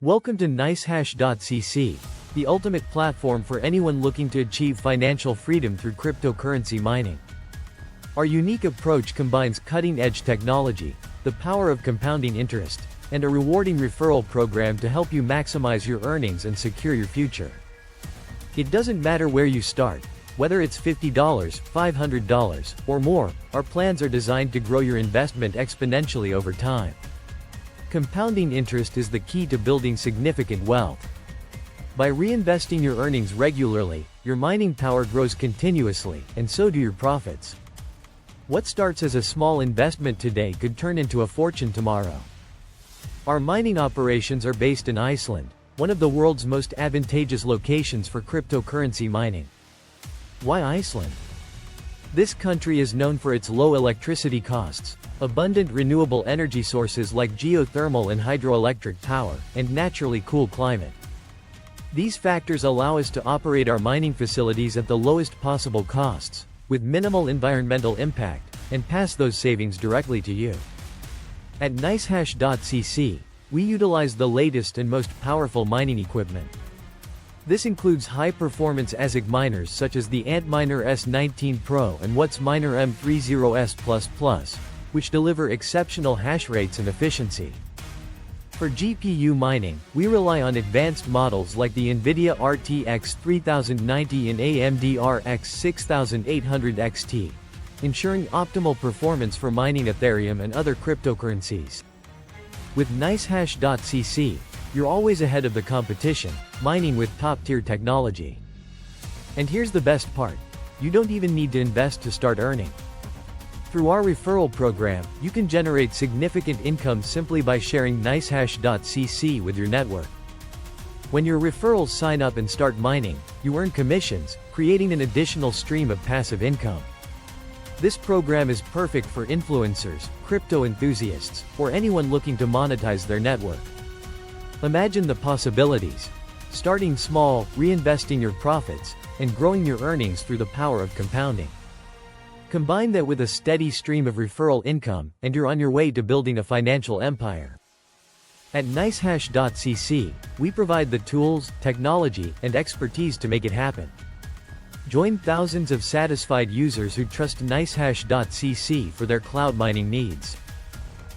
Welcome to NiceHash.cc, the ultimate platform for anyone looking to achieve financial freedom through cryptocurrency mining. Our unique approach combines cutting-edge technology, the power of compounding interest, and a rewarding referral program to help you maximize your earnings and secure your future. It doesn't matter where you start, whether it's $50, $500, or more, our plans are designed to grow your investment exponentially over time. Compounding interest is the key to building significant wealth. By reinvesting your earnings regularly, your mining power grows continuously, and so do your profits. What starts as a small investment today could turn into a fortune tomorrow. Our mining operations are based in Iceland, one of the world's most advantageous locations for cryptocurrency mining. Why Iceland? This country is known for its low electricity costs, abundant renewable energy sources like geothermal and hydroelectric power, and naturally cool climate. These factors allow us to operate our mining facilities at the lowest possible costs, with minimal environmental impact, and pass those savings directly to you. At NiceHash.cc, we utilize the latest and most powerful mining equipment. This includes high-performance ASIC miners such as the Antminer S19 Pro and WhatsMiner M30S++, which deliver exceptional hash rates and efficiency. For GPU mining, we rely on advanced models like the NVIDIA RTX 3090 and AMD RX 6800 XT, ensuring optimal performance for mining Ethereum and other cryptocurrencies. With NiceHash.cc, you're always ahead of the competition, mining with top-tier technology. And here's the best part: you don't even need to invest to start earning. Through our referral program, you can generate significant income simply by sharing NiceHash.cc with your network. When your referrals sign up and start mining, you earn commissions, creating an additional stream of passive income. This program is perfect for influencers, crypto enthusiasts, or anyone looking to monetize their network. Imagine the possibilities: starting small, reinvesting your profits, and growing your earnings through the power of compounding. Combine that with a steady stream of referral income, and you're on your way to building a financial empire. At NiceHash.cc, we provide the tools, technology, and expertise to make it happen. Join thousands of satisfied users who trust NiceHash.cc for their cloud mining needs.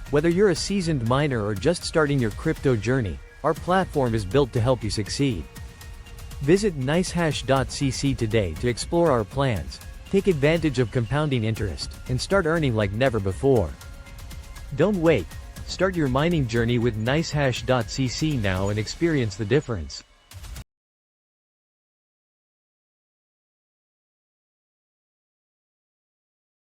Whether you're a seasoned miner or just starting your crypto journey, our platform is built to help you succeed. Visit NiceHash.cc today to explore our plans, take advantage of compounding interest, and start earning like never before. Don't wait. Start your mining journey with NiceHash.cc now and experience the difference.